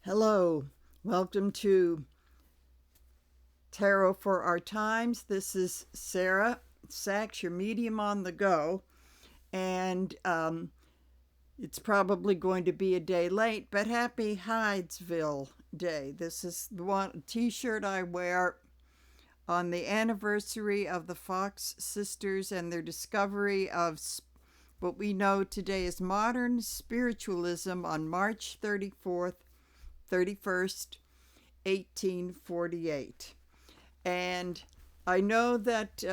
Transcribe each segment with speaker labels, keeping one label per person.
Speaker 1: Hello, welcome to Tarot for Our Times. This is Sarah Sachs, your medium on the go, and it's probably going to be a day late, but happy Hydesville Day. This is the one T-shirt I wear on the anniversary of the Fox sisters and their discovery of what we know today as modern spiritualism on March 31st, 1848. And I know that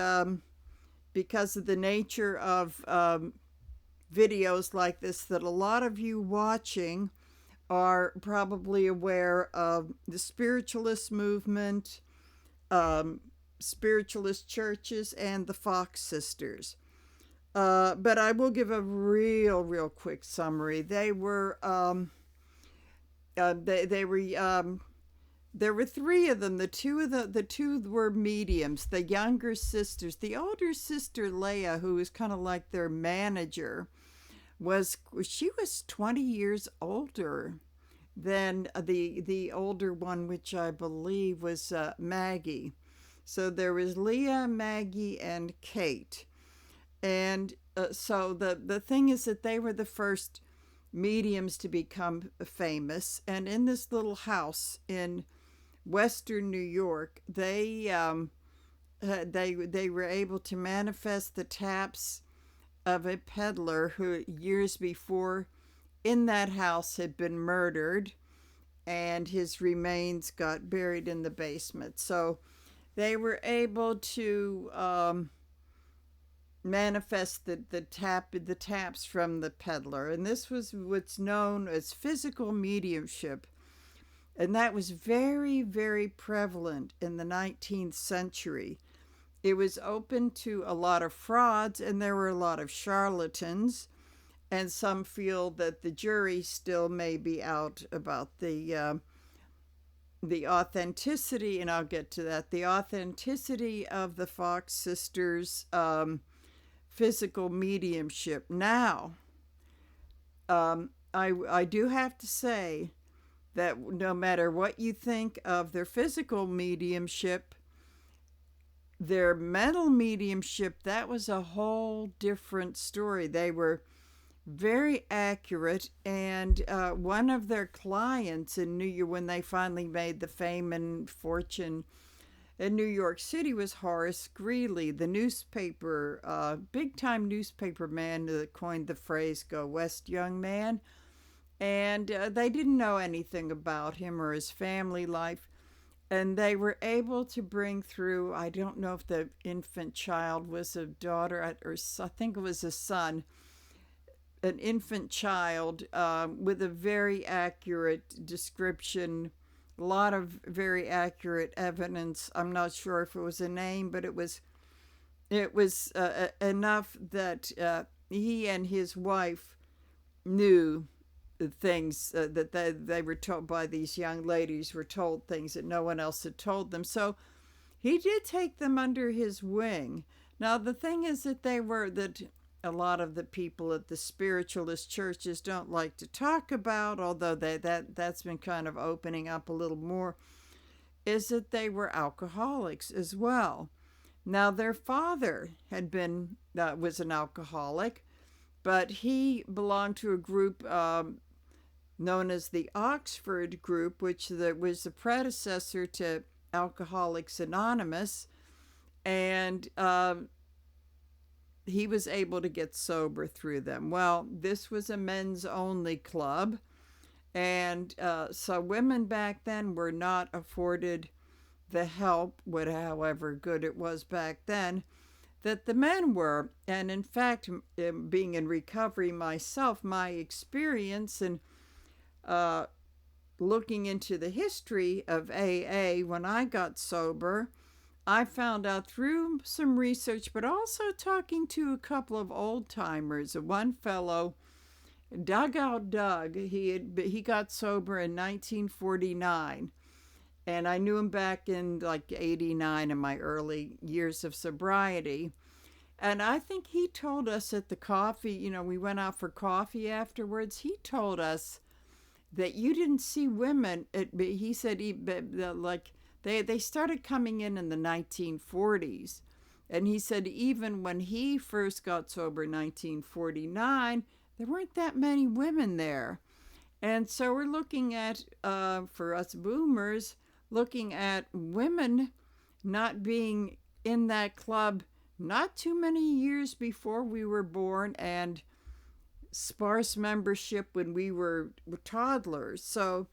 Speaker 1: because of the nature of videos like this, that a lot of you watching are probably aware of the spiritualist movement, spiritualist churches, and the Fox sisters. But I will give a real quick summary. They were they were there were three of them. The two were mediums. The younger sisters, the older sister Leah, who was kind of like their manager, she was 20 years older than the older one, which I believe was Maggie. So there was Leah, Maggie, and Kate. And so the thing is that they were the first mediums to become famous. And in this little house in Western New York, they were able to manifest the taps of a peddler who years before in that house had been murdered, and his remains got buried in the basement. So they were able to manifest the taps from the peddler, and this was what's known as physical mediumship, and that was very prevalent in the 19th century. It was open to a lot of frauds, and there were a lot of charlatans, and some feel that the jury still may be out about the authenticity, and I'll get to that, the authenticity of the Fox sisters' physical mediumship. Now, I do have to say that no matter what you think of their physical mediumship, their mental mediumship, that was a whole different story. They were very accurate, and one of their clients in New York, when they finally made the fame and fortune in New York City, was Horace Greeley, the newspaper, big-time newspaper man that coined the phrase, "Go West, young man." And they didn't know anything about him or his family life. And they were able to bring through, I don't know if the infant child was a daughter or I think it was a son, an infant child with a very accurate description, a lot of very accurate evidence. I'm not sure if it was a name, but it was enough that he and his wife knew the things that they were told by these young ladies, were told things that no one else had told them. So he did take them under his wing. Now the thing is that a lot of the people at the spiritualist churches don't like to talk about, although that's been kind of opening up a little more, is that they were alcoholics as well. Now their father was an alcoholic, but he belonged to a group known as the Oxford Group, which was the predecessor to Alcoholics Anonymous, and he was able to get sober through them. Well, this was a men's only club, and so women back then were not afforded the help, however good it was back then, that the men were. And in fact, being in recovery myself, my experience and looking into the history of AA when I got sober, I found out through some research, but also talking to a couple of old timers. One fellow, Dugout Doug, he got sober in 1949, and I knew him back in like 89 in my early years of sobriety. And I think he told us at the coffee, we went out for coffee afterwards. He told us that you didn't see women. He said like they started coming in the 1940s. And he said even when he first got sober in 1949, there weren't that many women there. And so we're looking at, for us boomers, looking at women not being in that club not too many years before we were born, and sparse membership when we were toddlers. So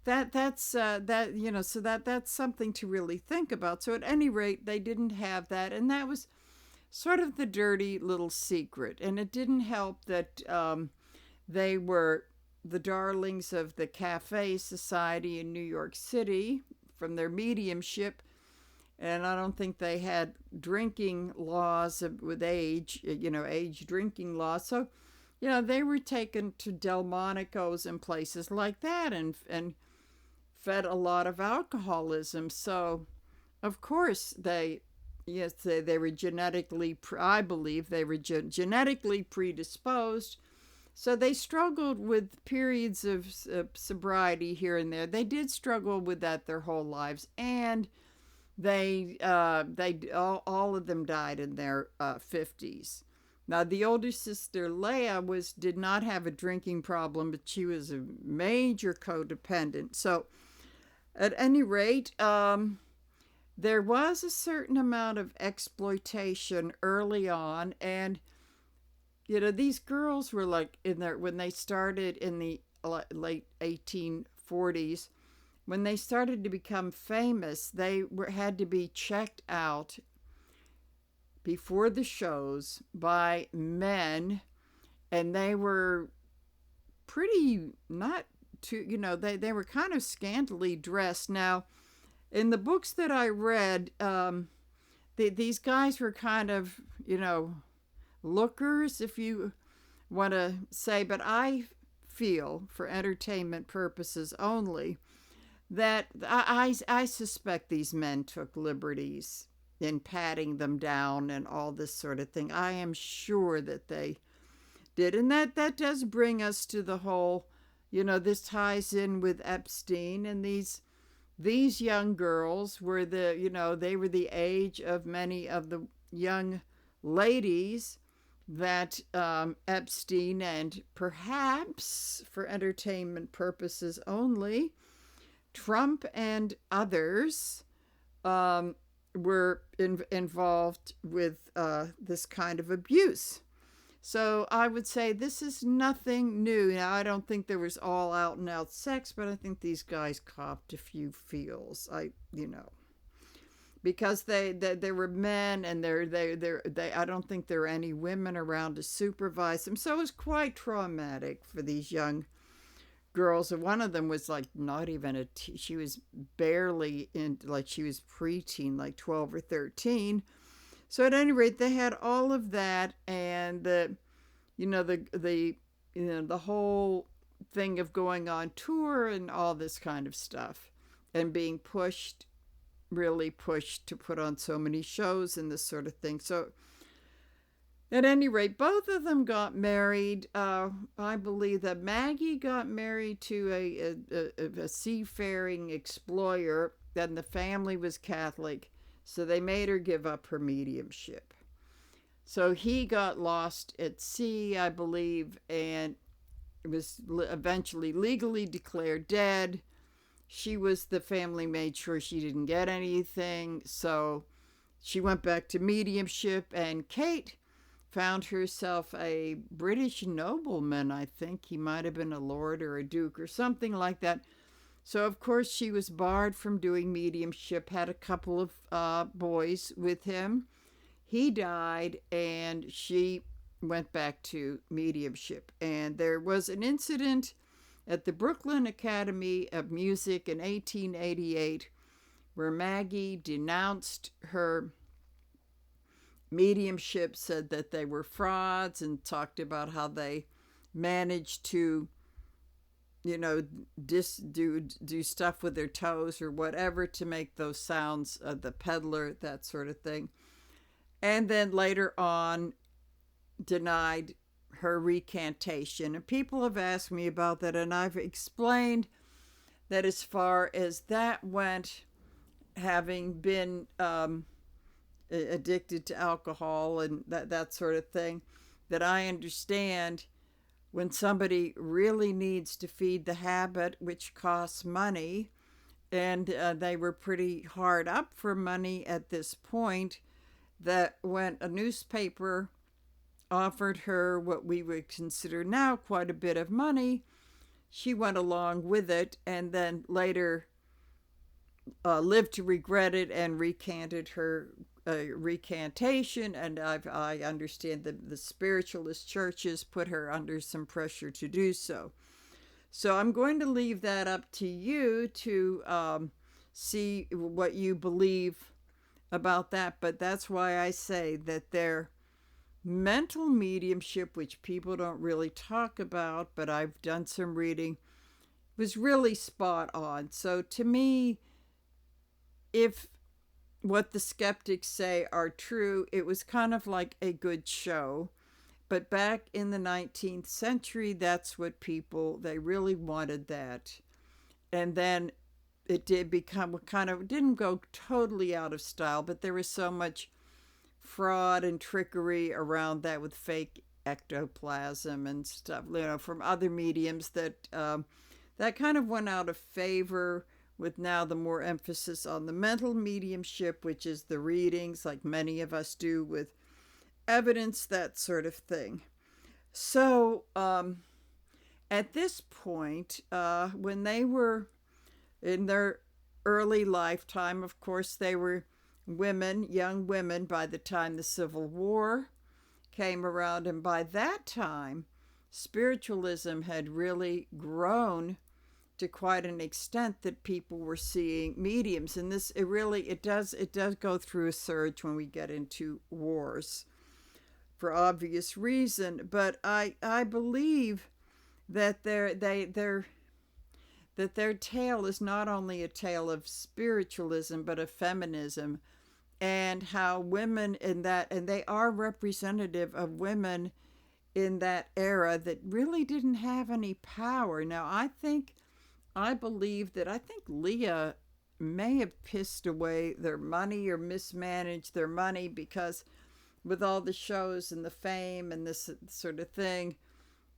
Speaker 1: that's something to really think about. So at any rate, they didn't have that, and that was sort of the dirty little secret. And it didn't help that they were the darlings of the Cafe Society in New York City from their mediumship. And I don't think they had drinking laws with age, age drinking laws. So, they were taken to Delmonico's and places like that and fed a lot of alcoholism. So, of course, they were genetically, I believe they were genetically predisposed. So they struggled with periods of sobriety here and there. They did struggle with that their whole lives, and they all of them died in their 50s. Now the older sister Leah did not have a drinking problem, but she was a major codependent. So at any rate, there was a certain amount of exploitation early on, and these girls were like when they started in the late 1840s, when they started to become famous, they had to be checked out before the shows by men, and they were pretty not too, they were kind of scantily dressed. Now, in the books that I read, these guys were kind of, lookers, if you want to say, but I feel, for entertainment purposes only, that I suspect these men took liberties in patting them down and all this sort of thing. I am sure that they did. And that does bring us to the whole, this ties in with Epstein, and these young girls were they were the age of many of the young ladies that Epstein, and perhaps for entertainment purposes only, Trump and others were involved with this kind of abuse. So I would say this is nothing new. Now, I don't think there was all out and out sex, but I think these guys copped a few feels. Because they were men, and I don't think there were any women around to supervise them. So it was quite traumatic for these young girls. And one of them was like not even she was barely in, like she was preteen, like 12 or 13. So at any rate, they had all of that, and the whole thing of going on tour and all this kind of stuff, and being really pushed to put on so many shows and this sort of thing. So at any rate, both of them got married. I believe that Maggie got married to a seafaring explorer, and the family was Catholic. So they made her give up her mediumship. So he got lost at sea, I believe, and was eventually legally declared dead. The family made sure she didn't get anything. So she went back to mediumship, and Kate found herself a British nobleman. I think he might have been a lord or a duke or something like that. So, of course, she was barred from doing mediumship, had a couple of boys with him. He died, and she went back to mediumship. And there was an incident at the Brooklyn Academy of Music in 1888 where Maggie denounced her mediumship, said that they were frauds, and talked about how they managed to do stuff with their toes or whatever to make those sounds, the peddler, that sort of thing. And then later on denied her recantation. And people have asked me about that, and I've explained that as far as that went, having been addicted to alcohol and that sort of thing, that I understand when somebody really needs to feed the habit, which costs money, and they were pretty hard up for money at this point, that when a newspaper offered her what we would consider now quite a bit of money, she went along with it, and then later lived to regret it and recanted her recantation. And I understand that the spiritualist churches put her under some pressure to do so. So I'm going to leave that up to you to see what you believe about that. But that's why I say that their mental mediumship, which people don't really talk about, but I've done some reading, was really spot on. So to me, if what the skeptics say are true, it was kind of like a good show. But back in the 19th century, that's what people, they really wanted that. And then it did become kind of, didn't go totally out of style, but there was so much fraud and trickery around that with fake ectoplasm and stuff, from other mediums, that that kind of went out of favor, with now the more emphasis on the mental mediumship, which is the readings, like many of us do, with evidence, that sort of thing. So at this point, when they were in their early lifetime, of course, they were women, young women, by the time the Civil War came around. And by that time, spiritualism had really grown to quite an extent that people were seeing mediums. And this, it does go through a surge when we get into wars, for obvious reason. But I believe that their tale is not only a tale of spiritualism, but of feminism, and how women in that, and they are representative of women in that era that really didn't have any power. Now, I think Leah may have pissed away their money or mismanaged their money, because with all the shows and the fame and this sort of thing,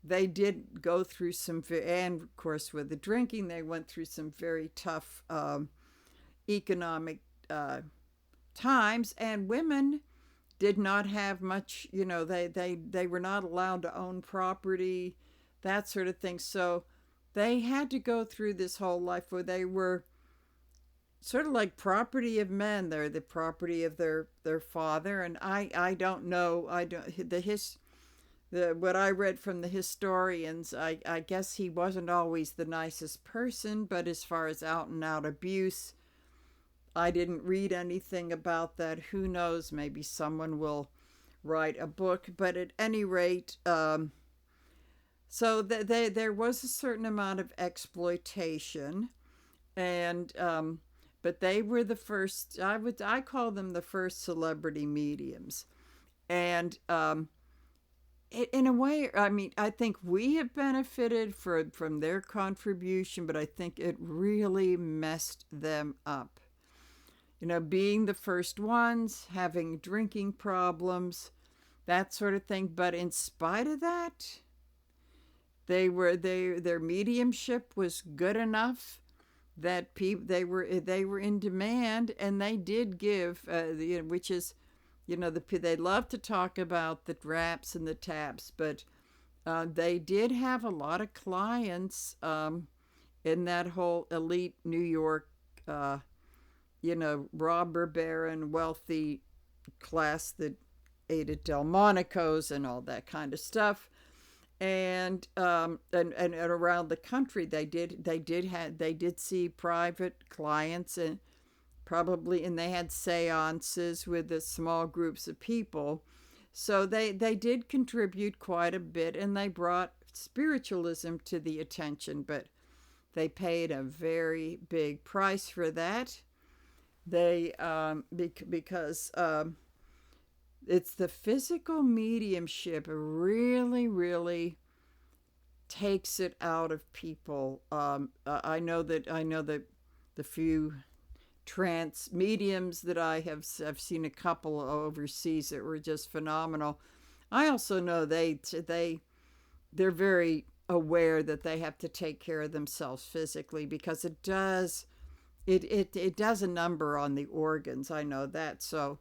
Speaker 1: they did go through some, and of course with the drinking, they went through some very tough economic times, and women did not have much, they were not allowed to own property, that sort of thing. So they had to go through this whole life where they were sort of like property of men. They're the property of their father. And I don't know, what I read from the historians, I guess he wasn't always the nicest person, but as far as out and out abuse, I didn't read anything about that. Who knows? Maybe someone will write a book. But at any rate, so there was a certain amount of exploitation, and but they were the first. I call them the first celebrity mediums, and in a way, I mean, I think we have benefited from their contribution, but I think it really messed them up. Being the first ones, having drinking problems, that sort of thing. But in spite of that, their mediumship was good enough that they were in demand, and they did give, which is, they love to talk about the raps and the taps, but they did have a lot of clients in that whole elite New York, robber baron, wealthy class that ate at Delmonico's and all that kind of stuff. And around the country, they did see private clients, and they had seances with the small groups of people. So they did contribute quite a bit, and they brought spiritualism to the attention, but they paid a very big price for that. They because It's the physical mediumship really, really takes it out of people. I know that the few trance mediums that I've seen a couple overseas that were just phenomenal. I also know they're very aware that they have to take care of themselves physically because it does a number on the organs. I know that. So,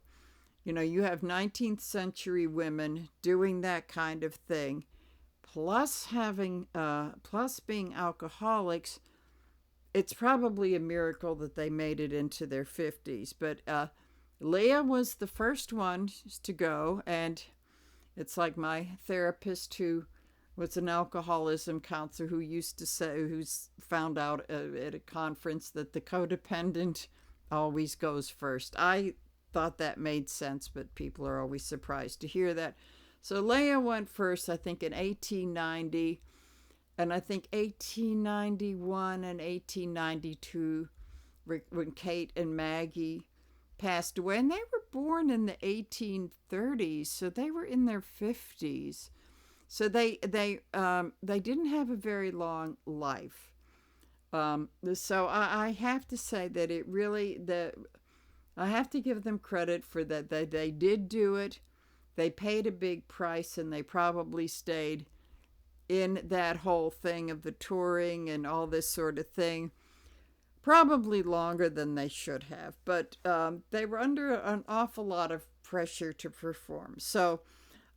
Speaker 1: you have 19th century women doing that kind of thing, plus being alcoholics. It's probably a miracle that they made it into their 50s. But Leah was the first one to go, and it's like my therapist who was an alcoholism counselor who used to say, who's found out at a conference that the codependent always goes first. I thought that made sense, but people are always surprised to hear that. So Leah went first, I think, in 1890, and I think 1891 and 1892, when Kate and Maggie passed away, and they were born in the 1830s, so they were in their 50s. So they didn't have a very long life. So I have to say that I have to give them credit for that. They did do it. They paid a big price, and they probably stayed in that whole thing of the touring and all this sort of thing probably longer than they should have. But they were under an awful lot of pressure to perform. So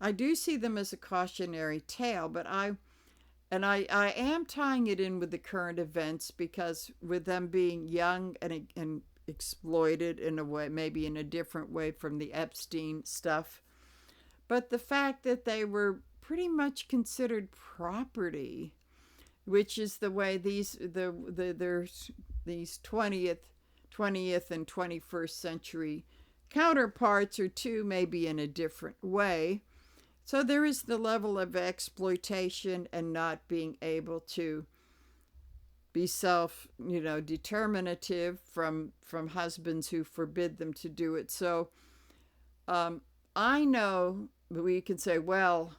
Speaker 1: I do see them as a cautionary tale, but I am tying it in with the current events because with them being young and exploited in a way, maybe in a different way from the Epstein stuff, but the fact that they were pretty much considered property, which is the way these 20th and 21st century counterparts are too, maybe in a different way. So there is the level of exploitation and not being able to be determinative from husbands who forbid them to do it. So I know we can say, well,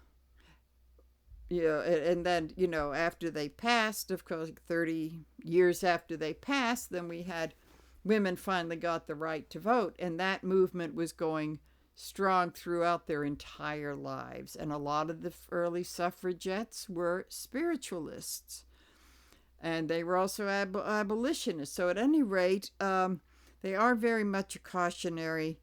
Speaker 1: and then, after they passed, of course, 30 years after they passed, then we had women finally got the right to vote. And that movement was going strong throughout their entire lives. And a lot of the early suffragettes were spiritualists. And they were also abolitionists. So at any rate, they are very much a cautionary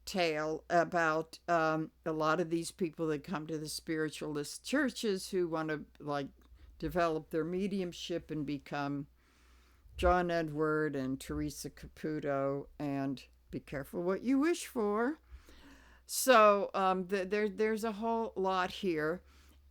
Speaker 1: tale about a lot of these people that come to the spiritualist churches who want to develop their mediumship and become John Edward and Teresa Caputo, and be careful what you wish for. So there's a whole lot here,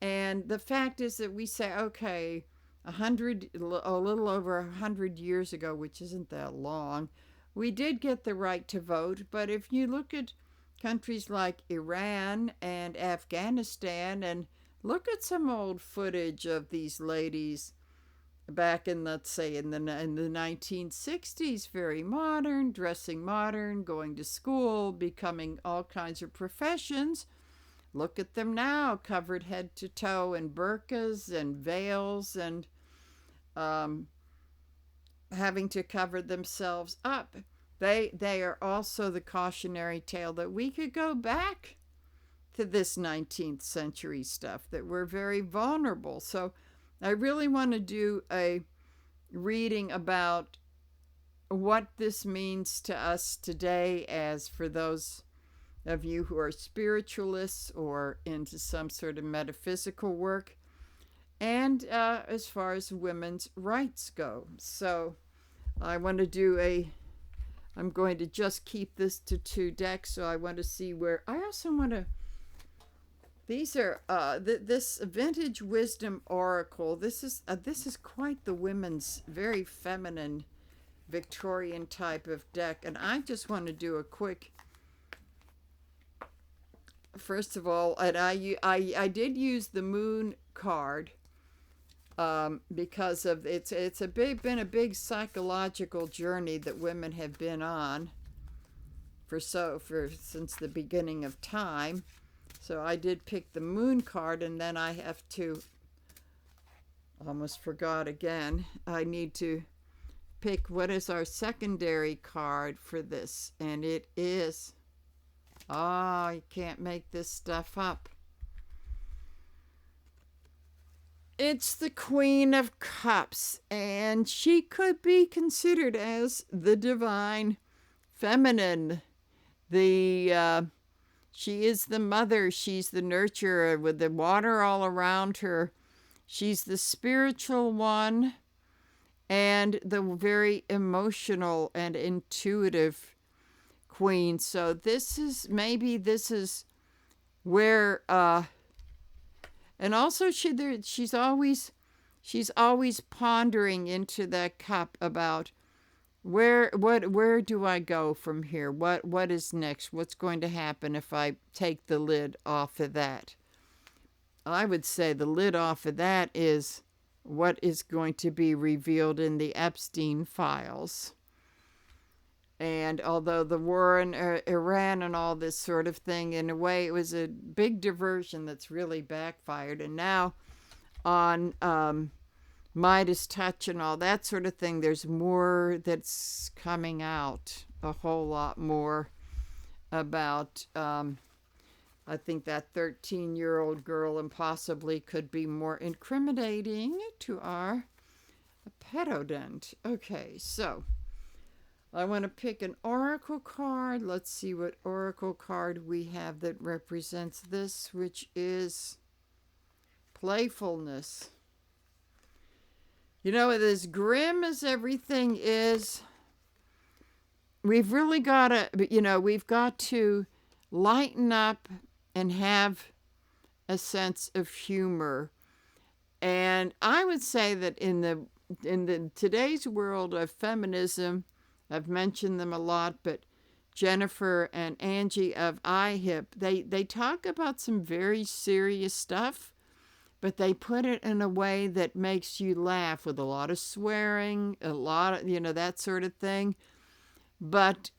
Speaker 1: and the fact is that we say, okay, a little over 100 years ago, which isn't that long, we did get the right to vote. But if you look at countries like Iran and Afghanistan, and look at some old footage of these ladies back in, let's say, in the 1960s, very modern, dressing modern, going to school, becoming all kinds of professions. Look at them now, covered head to toe in burqas and veils, and having to cover themselves up. They are also the cautionary tale that we could go back to this 19th century stuff, that we're very vulnerable. So I really want to do a reading about what this means to us today, as for those of you who are spiritualists or into some sort of metaphysical work, and as far as women's rights go. So I want to I'm going to just keep this to 2 decks, so I want to see where, I also want to, these are, this Vintage Wisdom Oracle, this is quite the women's, very feminine, Victorian type of deck, and I just want to do a quick, first of all, and I did use the Moon card, because of it's been a big psychological journey that women have been on for since the beginning of time. So I did pick the moon card, and then I have to, almost forgot again, I need to pick what is our secondary card for this, and it is, oh, you can't make this stuff up. It's the Queen of Cups, and she could be considered as the divine feminine. She is the mother, she's the nurturer with the water all around her. She's the spiritual one and the very emotional and intuitive queen. So this is where and also she's always pondering into that cup about where do I go from here? What is next? What's going to happen if I take the lid off of that? I would say the lid off of that is what is going to be revealed in the Epstein files. And although the war in Iran and all this sort of thing, in a way, it was a big diversion that's really backfired. And now on Midas Touch and all that sort of thing, there's more that's coming out, a whole lot more about, I think that 13-year-old girl and possibly could be more incriminating to our pedodent. Okay, so I want to pick an oracle card. Let's see what oracle card we have that represents this, which is playfulness. You know, as grim as everything is, we've really got to lighten up and have a sense of humor. And I would say that in the today's world of feminism, I've mentioned them a lot, but Jennifer and Angie of iHip, they talk about some very serious stuff, but they put it in a way that makes you laugh with a lot of swearing, a lot of, that sort of thing. But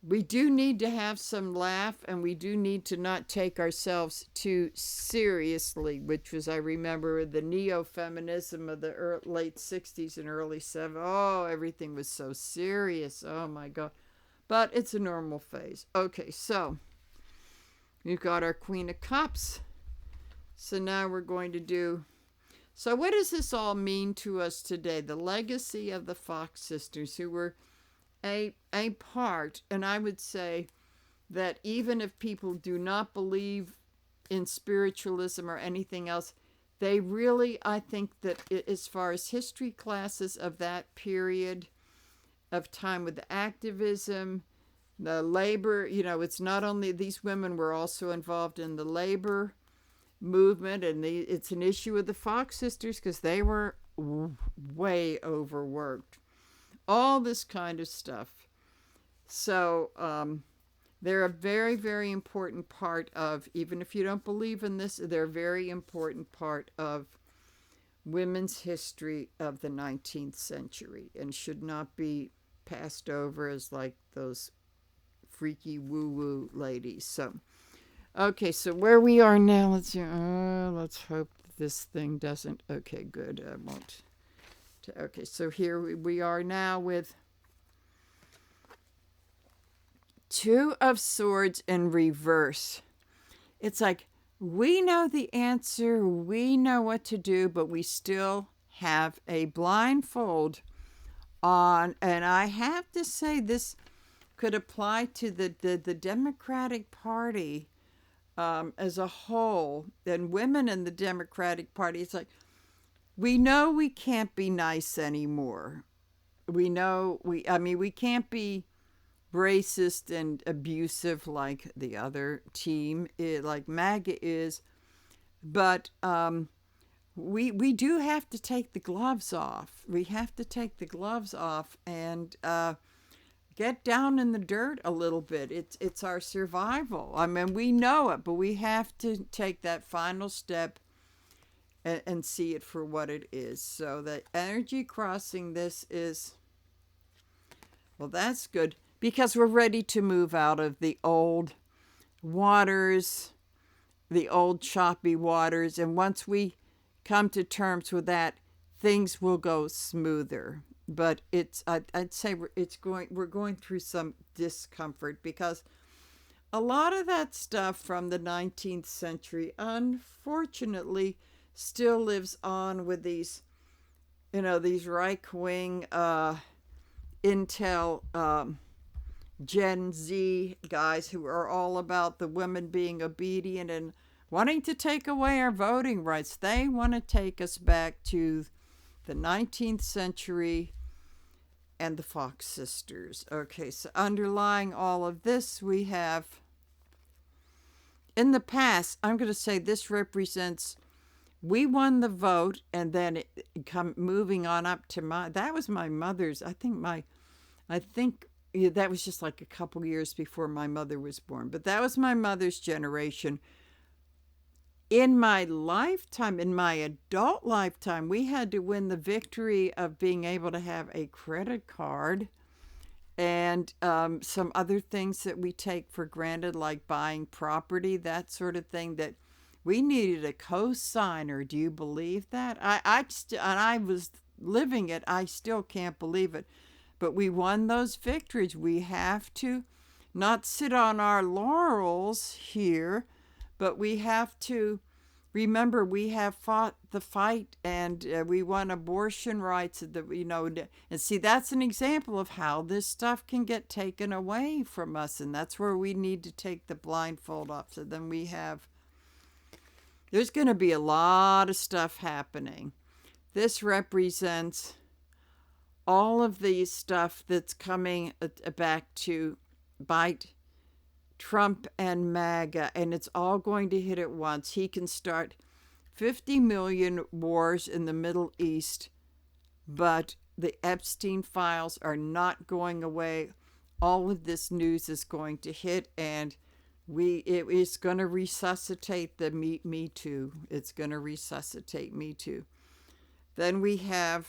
Speaker 1: we do need to have some laugh, and we do need to not take ourselves too seriously, which was, I remember, the neo-feminism of the late 60s and early 70s. Oh, everything was so serious. Oh, my God. But it's a normal phase. Okay, so we've got our Queen of Cups. So now we're going to do... So what does this all mean to us today? The legacy of the Fox sisters, who were a part, and I would say that even if people do not believe in spiritualism or anything else, they really, I think that as far as history classes of that period of time with the activism, the labor, it's not only these women were also involved in the labor movement, and it's an issue with the Fox sisters because they were way overworked. All this kind of stuff. So they're a very, very important part of, even if you don't believe in this, they're a very important part of women's history of the 19th century and should not be passed over as like those freaky woo-woo ladies. So, okay, so where we are now, let's see. Let's hope this thing doesn't. Okay, good. I won't. Okay, so here we are now with Two of Swords in reverse. It's like we know the answer, we know what to do, but we still have a blindfold on. And I have to say this could apply to the Democratic Party as a whole, and women in the Democratic Party. It's like, we know we can't be nice anymore. We know we can't be racist and abusive like the other team, like MAGA is. But we do have to take the gloves off. We have to take the gloves off and get down in the dirt a little bit. It's our survival. I mean, we know it, but we have to take that final step and see it for what it is. So the energy crossing this is, well, that's good, because we're ready to move out of the old waters, the old choppy waters. And once we come to terms with that, things will go smoother. But I'd say we're going through some discomfort, because a lot of that stuff from the 19th century, unfortunately, still lives on with these, these right-wing Intel Gen Z guys who are all about the women being obedient and wanting to take away our voting rights. They want to take us back to the 19th century and the Fox sisters. Okay, so underlying all of this, we have, in the past, I'm going to say this represents, we won the vote, and then moving on up to that was my mother's, I think that was just like a couple years before my mother was born, but that was my mother's generation. In my lifetime, in my adult lifetime, we had to win the victory of being able to have a credit card and some other things that we take for granted, like buying property, that sort of thing, that we needed a co-signer. Do you believe that? And I was living it. I still can't believe it. But we won those victories. We have to not sit on our laurels here, but we have to remember we have fought the fight, and we won abortion rights. And see, that's an example of how this stuff can get taken away from us, and that's where we need to take the blindfold off. So then there's going to be a lot of stuff happening. This represents all of the stuff that's coming back to bite Trump and MAGA, and it's all going to hit at once. He can start 50 million wars in the Middle East, but the Epstein files are not going away. All of this news is going to hit, and it is going to resuscitate the Me Too. It's going to resuscitate Me Too. Then we have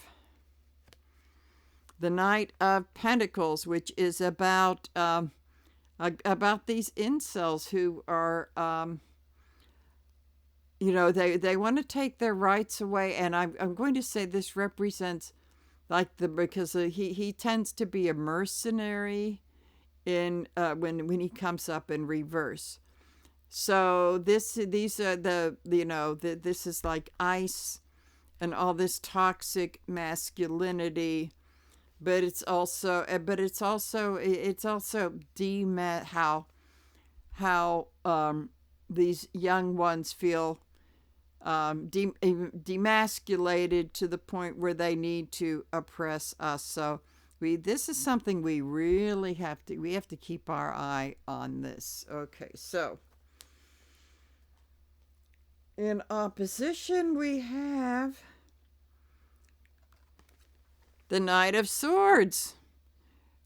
Speaker 1: the Knight of Pentacles, which is about these incels who are, they want to take their rights away. And I'm going to say this represents because he tends to be a mercenary in when he comes up in reverse. So this is like ICE and all this toxic masculinity. But it's also how these young ones feel demasculated to the point where they need to oppress us. So this is something we really have to keep our eye on this. Okay, so in opposition we have the Knight of Swords.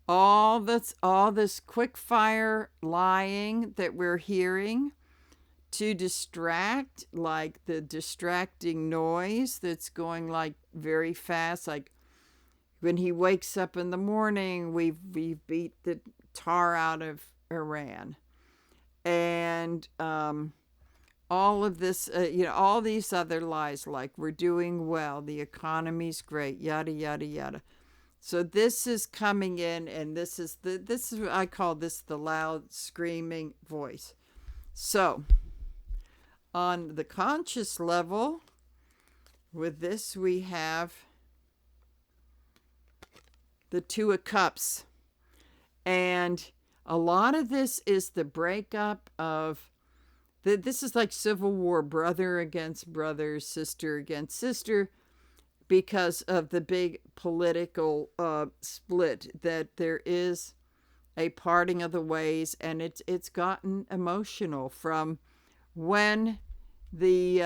Speaker 1: All this quick fire lying that we're hearing to distract, like the distracting noise that's going like very fast. Like when he wakes up in the morning, we've beat the tar out of Iran. And all of this, all these other lies, like we're doing well, the economy's great, yada, yada, yada. So this is coming in, and this is I call this the loud screaming voice. So on the conscious level, with this we have the Two of Cups. And a lot of this is the breakup of this is like civil war, brother against brother, sister against sister, because of the big political split, that there is a parting of the ways, and it's gotten emotional from when the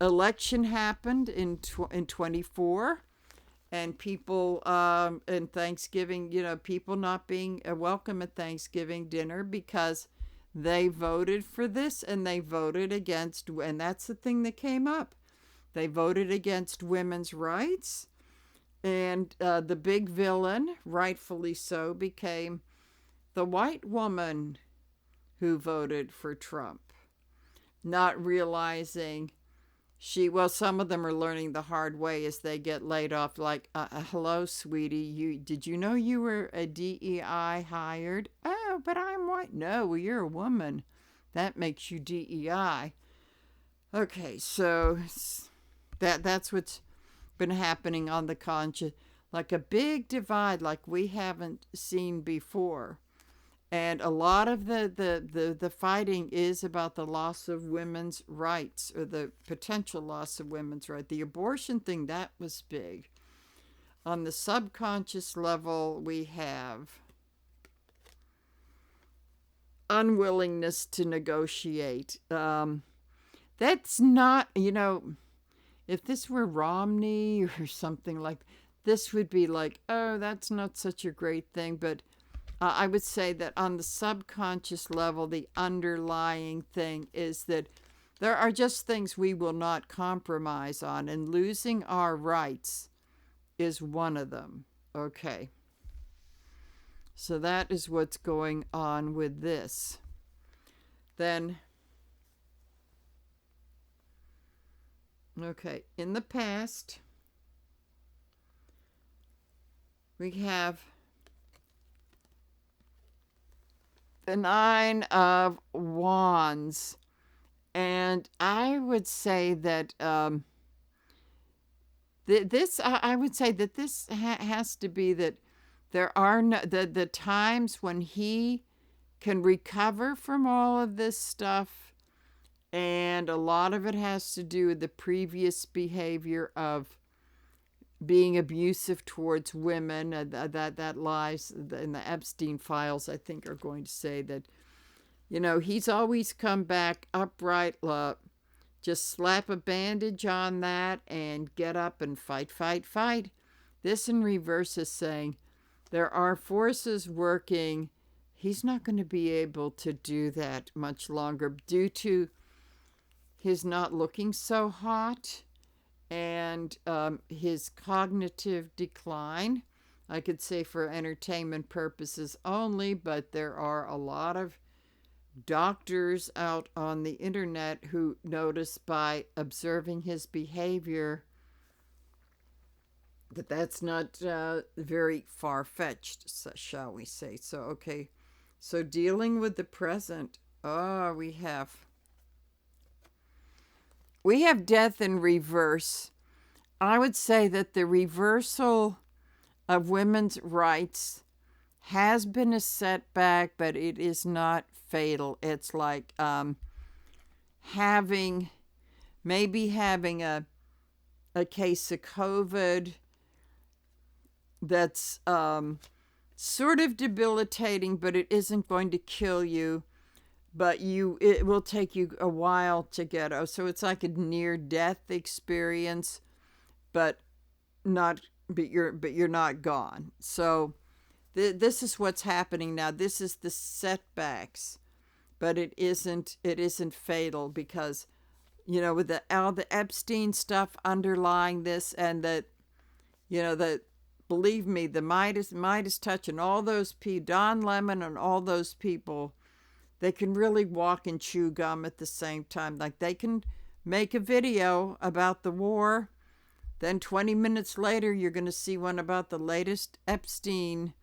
Speaker 1: election happened in 24, and people in Thanksgiving, people not being welcome at Thanksgiving dinner because they voted for this, and they voted against, and that's the thing that came up. They voted against women's rights, And the big villain, rightfully so, became the white woman who voted for Trump, not realizing some of them are learning the hard way as they get laid off. Like, hello, sweetie, did you know you were a DEI hired? Oh, but I'm white. No, well, you're a woman. That makes you DEI. Okay, so that's what's been happening on the conscious, like a big divide like we haven't seen before. And a lot of the fighting is about the loss of women's rights, or the potential loss of women's rights. The abortion thing, that was big. On the subconscious level, we have unwillingness to negotiate. That's not, if this were Romney or something like this, would be like, oh, that's not such a great thing. But I would say that on the subconscious level, the underlying thing is that there are just things we will not compromise on, and losing our rights is one of them. Okay. So that is what's going on with this. Then, okay, in the past, we have the Nine of Wands, and I would say that this has to be that there are the times when he can recover from all of this stuff, and a lot of it has to do with the previous behavior of being abusive towards women. That lies in the Epstein files, I think, are going to say that, he's always come back upright. Just slap a bandage on that and get up and fight, fight, fight. This in reverse is saying there are forces working. He's not going to be able to do that much longer due to his not looking so hot and his cognitive decline. I could say for entertainment purposes only, but there are a lot of doctors out on the internet who notice by observing his behavior that that's not very far-fetched, shall we say. So, okay. So dealing with the present, we have death in reverse. I would say that the reversal of women's rights has been a setback, but it is not fatal. It's like having a case of COVID that's sort of debilitating, but it isn't going to kill you. But it will take you a while to get. So it's like a near-death experience, but you're not gone. So this is what's happening now. This is the setbacks, but it isn't fatal because, with all the Epstein stuff underlying this, and that, that, believe me, the Midas touch and all those Don Lemon and all those people, they can really walk and chew gum at the same time. Like, they can make a video about the war, then 20 minutes later you're going to see one about the latest Epstein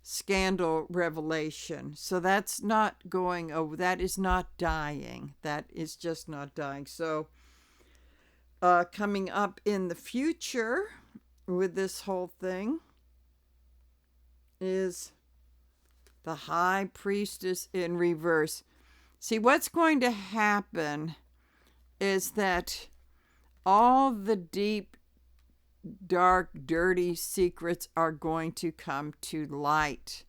Speaker 1: scandal revelation. So that's not going over. That is not dying. That is just not dying. So coming up in the future with this whole thing is the High Priestess in reverse. See, what's going to happen is that all the deep, dark, dirty secrets are going to come to light.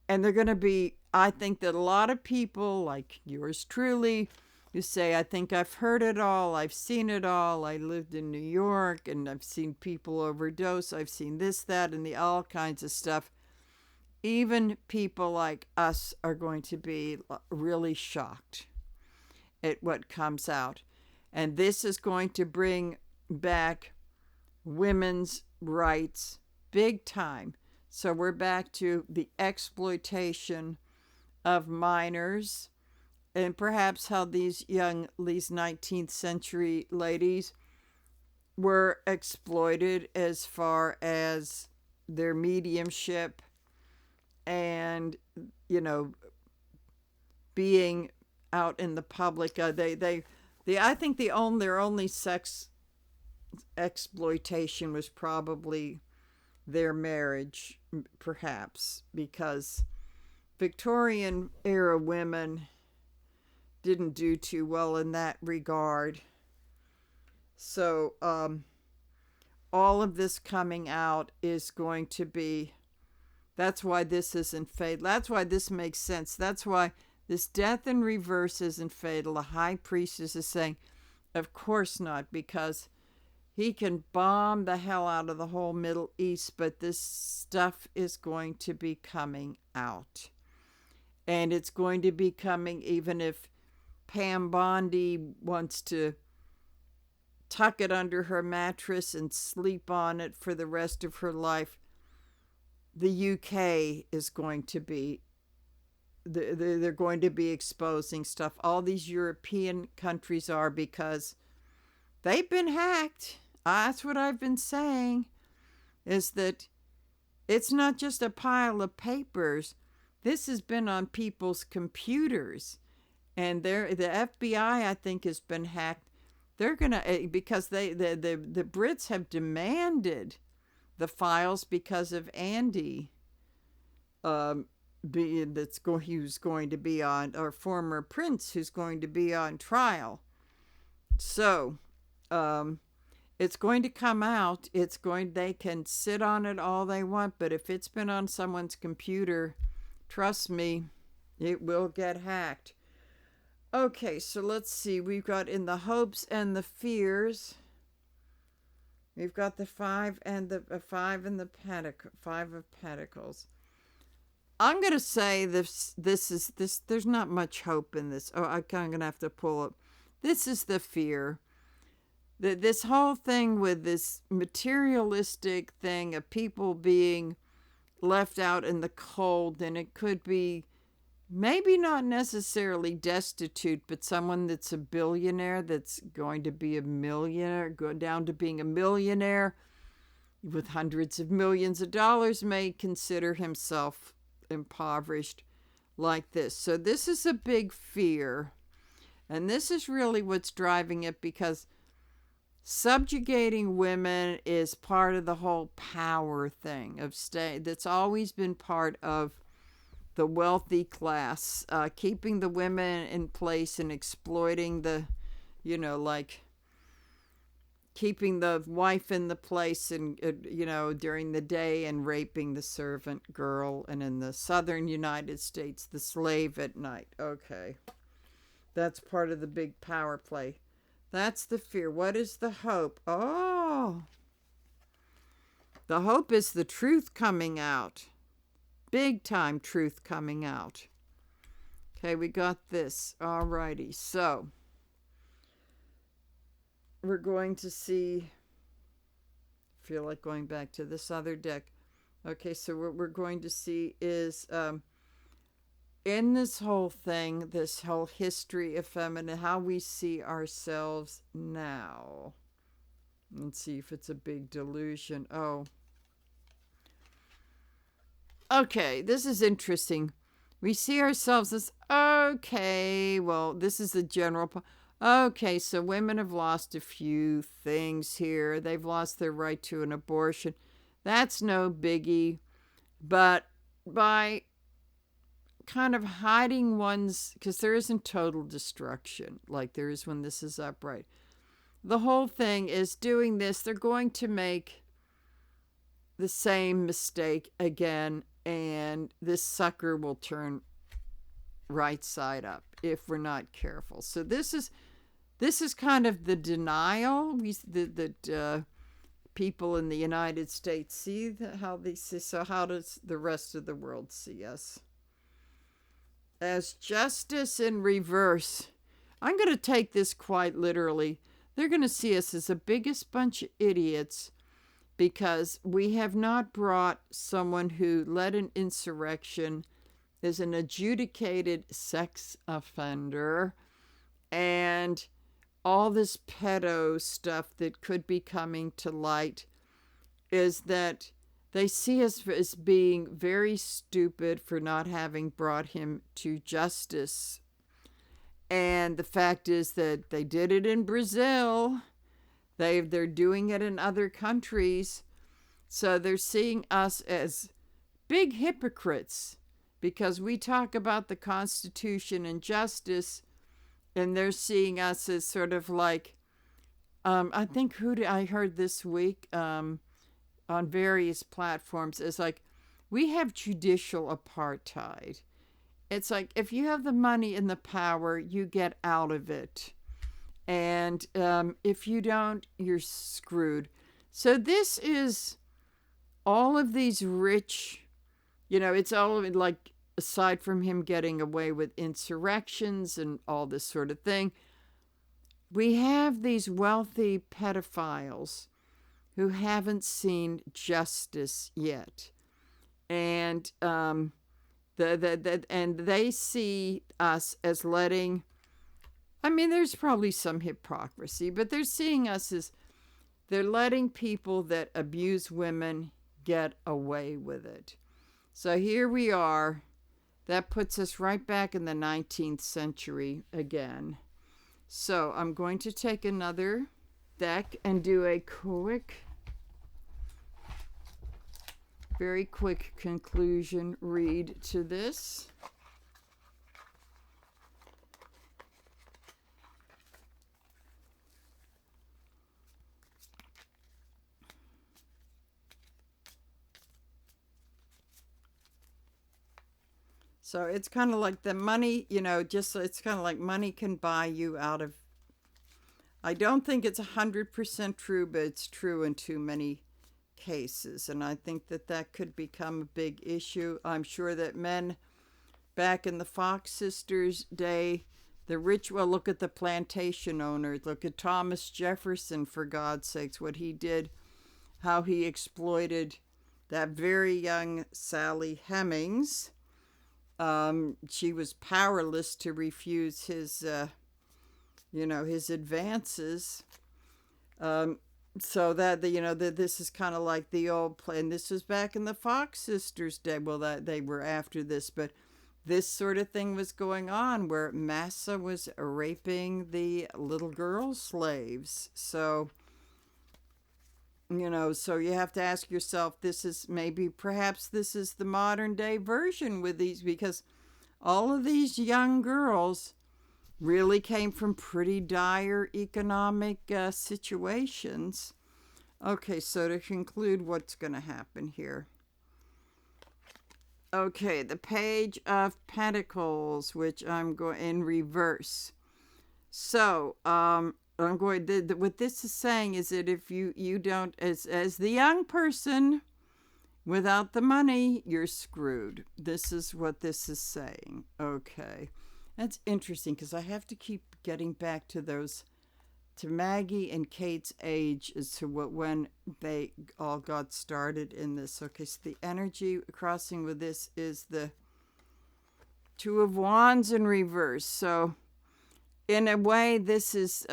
Speaker 1: And they're going to be, I think that a lot of people, like yours truly, who say, I think I've heard it all, I've seen it all, I lived in New York, and I've seen people overdose, I've seen this, that, and the all kinds of stuff. Even people like us are going to be really shocked at what comes out. And this is going to bring back women's rights big time. So we're back to the exploitation of minors, and perhaps how these 19th century ladies were exploited as far as their mediumship and, being out in the public. I think their only sex exploitation was probably their marriage, perhaps, because Victorian era women didn't do too well in that regard. So all of this coming out is going to be, that's why this isn't fatal. That's why this makes sense. That's why this death in reverse isn't fatal. The high priestess is saying, of course not, because he can bomb the hell out of the whole Middle East, but this stuff is going to be coming out. And it's going to be coming even if Pam Bondi wants to tuck it under her mattress and sleep on it for the rest of her life. The UK is going to be, they're going to be exposing stuff. All these European countries are, because they've been hacked. That's what I've been saying, is that it's not just a pile of papers. This has been on people's computers. And the FBI, I think, has been hacked. They're going to, because the Brits have demanded the files because of Andy, who's going to be on, or former prince who's going to be on trial. So, it's going to come out. They can sit on it all they want, but if it's been on someone's computer, trust me, it will get hacked. Okay, so let's see. We've got in the hopes and the fears. We've got the five and the five of pentacles. I'm gonna say this. There's not much hope in this. Oh, I'm gonna have to pull up. This is the fear. This whole thing with this materialistic thing of people being left out in the cold, and it could be maybe not necessarily destitute, but someone that's a billionaire that's going to be a millionaire, go down to being a millionaire with hundreds of millions of dollars, may consider himself impoverished like this. So this is a big fear, and this is really what's driving it, because subjugating women is part of the whole power thing of that's always been part of the wealthy class, keeping the women in place and exploiting the, keeping the wife in the place and, during the day, and raping the servant girl, and in the southern United States, the slave at night. Okay. That's part of the big power play. That's the fear. What is the hope? Oh, the hope is the truth coming out. Big time truth coming out. Okay, we got this. Alrighty, so we're going to see, feel like going back to this other deck. Okay, so what we're going to see is in this whole thing, this whole history of feminine, how we see ourselves now. Let's see if it's a big delusion. Oh. Okay, this is interesting. We see ourselves as, okay, well, this is the general. Okay, so women have lost a few things here. They've lost their right to an abortion. That's no biggie. But by kind of hiding one's, because there isn't total destruction like there is when this is upright. The whole thing is doing this, they're going to make the same mistake again, and this sucker will turn right side up if we're not careful. So this is kind of the denial that people in the United States see, how they see. So how does the rest of the world see us? As justice in reverse. I'm going to take this quite literally. They're going to see us as the biggest bunch of idiots because we have not brought someone who led an insurrection, is an adjudicated sex offender, and all this pedo stuff that could be coming to light, is that they see us as being very stupid for not having brought him to justice. And the fact is that they did it in Brazil. They're doing it in other countries. So they're seeing us as big hypocrites because we talk about the Constitution and justice, and they're seeing us as sort of like, I think I heard this week on various platforms is like, we have judicial apartheid. It's like, if you have the money and the power, you get out of it. And if you don't, you're screwed. So this is all of these rich, it's all like, aside from him getting away with insurrections and all this sort of thing, we have these wealthy pedophiles who haven't seen justice yet. And and they see us as letting, there's probably some hypocrisy, but they're seeing us as they're letting people that abuse women get away with it. So here we are. That puts us right back in the 19th century again. So I'm going to take another deck and do a very quick conclusion read to this. So it's kind of like the money, it's kind of like money can buy you out of. I don't think it's 100% true, but it's true in too many cases. And I think that could become a big issue. I'm sure that men back in the Fox sisters' day, look at the plantation owners. Look at Thomas Jefferson, for God's sakes, what he did, how he exploited that very young Sally Hemings. She was powerless to refuse his advances. So that this is kind of like the old play, and this was back in the Fox sisters' day. Well, that they were after this, but this sort of thing was going on where Massa was raping the little girl slaves. So, so you have to ask yourself, perhaps this is the modern day version with these, because all of these young girls really came from pretty dire economic situations. Okay, so to conclude, what's going to happen here? Okay, the Page of Pentacles, which I'm going in reverse. So, I'm going. What this is saying is that if you don't, as the young person, without the money, you're screwed. This is what this is saying. Okay, that's interesting because I have to keep getting back to Maggie and Kate's age as to when they all got started in this. Okay, so the energy crossing with this is the Two of Wands in reverse. So, in a way, this is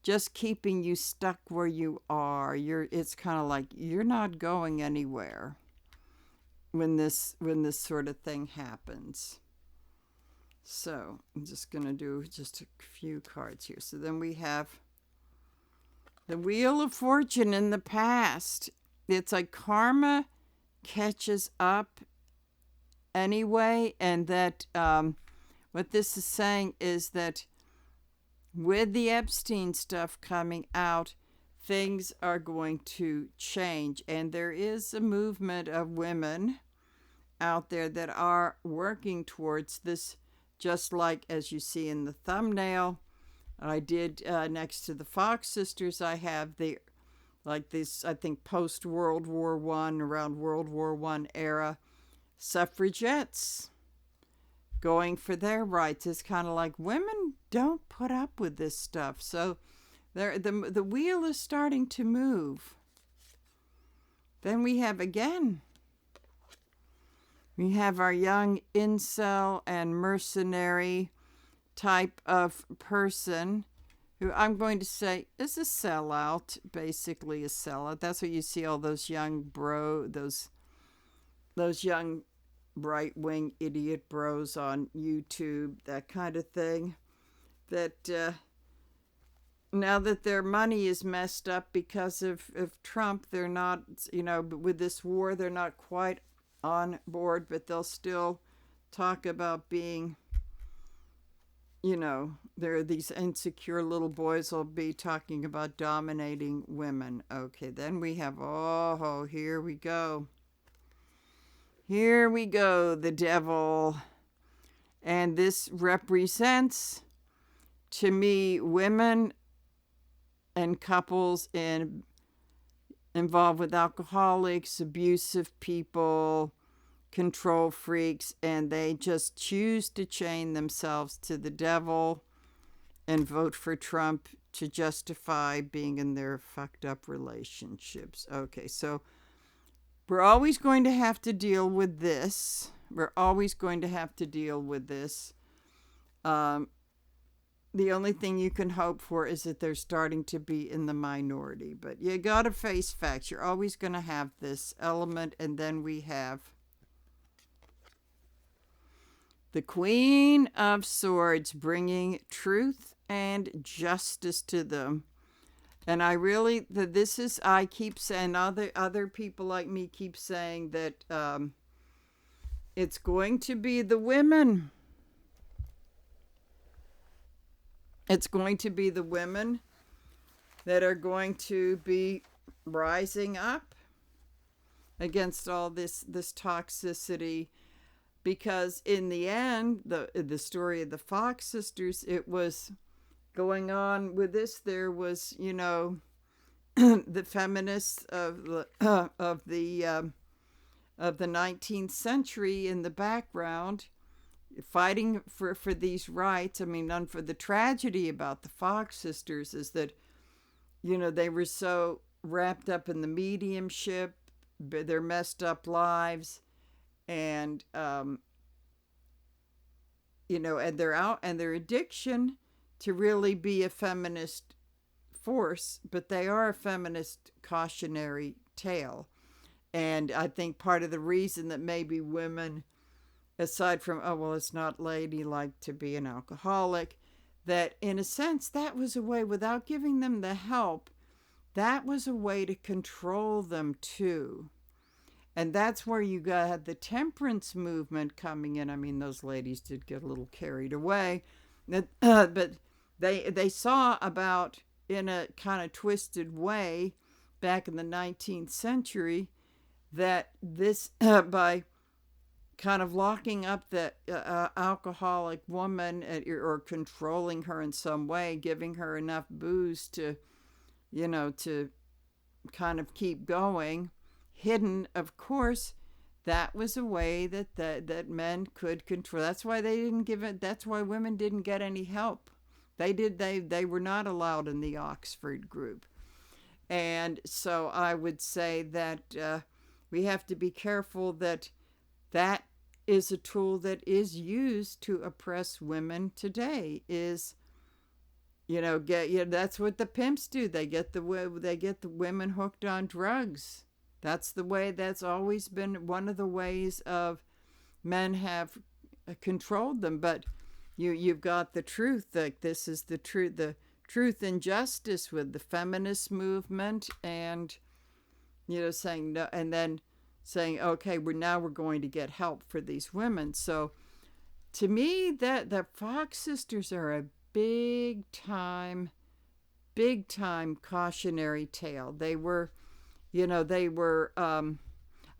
Speaker 1: just keeping you stuck where you are. It's kind of like you're not going anywhere when this sort of thing happens. So I'm just going to do just a few cards here. So then we have the Wheel of Fortune in the past. It's like karma catches up anyway, and that what this is saying is that with the Epstein stuff coming out, things are going to change. And there is a movement of women out there that are working towards this, just like as you see in the thumbnail. I did next to the Fox sisters, I have I think post-World War I, around World War I era, suffragettes going for their rights. Is kind of like women don't put up with this stuff. So the wheel is starting to move. Then we have again, we have our young incel and mercenary type of person who I'm going to say is a sellout, basically a sellout. That's what you see all those young those young right-wing idiot bros on YouTube, that kind of thing. That now that their money is messed up because of Trump, they're not, with this war, they're not quite on board, but they'll still talk about being, there are these insecure little boys will be talking about dominating women. Okay, then we have, here we go. Here we go, the devil. And this represents, to me, women and couples involved with alcoholics, abusive people, control freaks, and they just choose to chain themselves to the devil and vote for Trump to justify being in their fucked up relationships. Okay, so we're always going to have to deal with this. We're always going to have to deal with this. The only thing you can hope for is that they're starting to be in the minority. But you got to face facts. You're always going to have this element. And then we have the Queen of Swords, bringing truth and justice to them. And I keep saying, other people like me keep saying that it's going to be the women. It's going to be the women that are going to be rising up against all this toxicity, because in the end, the story of the Fox sisters, it was going on with this. There was, the feminists of the 19th century in the background, fighting for these rights. I mean, for the tragedy about the Fox sisters is that, they were so wrapped up in the mediumship, their messed up lives, and and their addiction to really be a feminist force, but they are a feminist cautionary tale. And I think part of the reason that maybe women, aside from, it's not ladylike to be an alcoholic, that in a sense, that was a way, without giving them the help, that was a way to control them too. And that's where you got the temperance movement coming in. I mean, those ladies did get a little carried away, but they saw about, in a kind of twisted way, back in the 19th century, that this, by kind of locking up the alcoholic woman or controlling her in some way, giving her enough booze to, to kind of keep going, hidden, of course, that was a way that men could control. That's why they didn't give it. That's why women didn't get any help. They were not allowed in the Oxford group. And so I would say that we have to be careful that is a tool that is used to oppress women today. Is that's what the pimps do. They get the women hooked on drugs. That's the way. That's always been one of the ways of men have controlled them. But you've got the truth. Like, this is the truth and justice with the feminist movement, and saying no, and then saying, okay, we're going to get help for these women. So to me, that the Fox sisters are a big time cautionary tale. They were,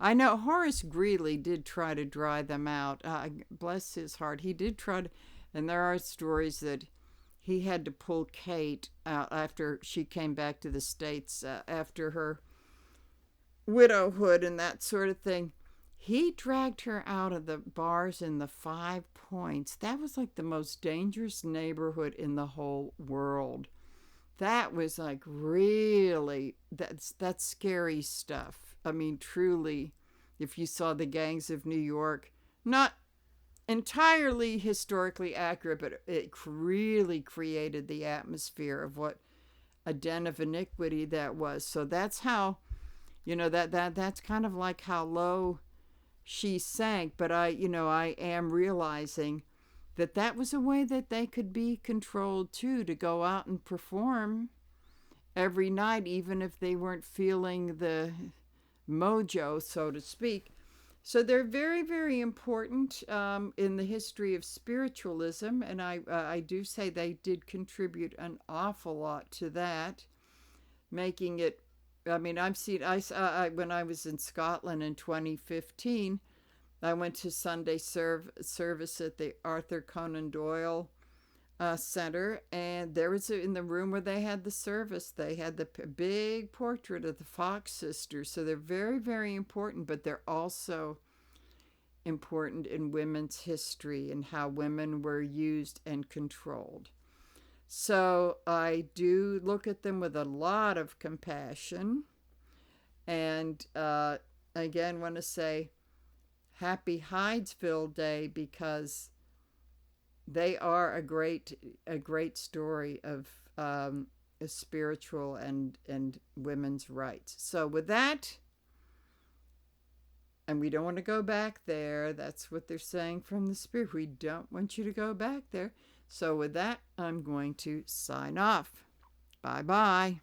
Speaker 1: I know Horace Greeley did try to dry them out. Bless his heart. He did try to, and there are stories that he had to pull Kate out after she came back to the States after her widowhood and that sort of thing. He dragged her out of the bars in the 5 Points. That was like the most dangerous neighborhood in the whole world. That was like really, that's scary stuff. I mean, truly, if you saw the gangs of New York, not entirely historically accurate, but it really created the atmosphere of what a den of iniquity that was. So that's how, that's kind of like how low she sank. But I am realizing that that was a way that they could be controlled too, to go out and perform every night, even if they weren't feeling the mojo, so to speak. So they're very, very important in the history of spiritualism, and I do say they did contribute an awful lot to that, making it. I mean, I've seen. When I was in Scotland in 2015, I went to Sunday service at the Arthur Conan Doyle Center, and there was in the room where they had the service, they had the big portrait of the Fox sisters. So they're very, very important, but they're also important in women's history and how women were used and controlled. So I do look at them with a lot of compassion, and again want to say happy Hydesville Day, because they are a great story of spiritual and women's rights. So with that, and we don't want to go back there. That's what they're saying from the Spirit. We don't want you to go back there. So with that, I'm going to sign off. Bye-bye.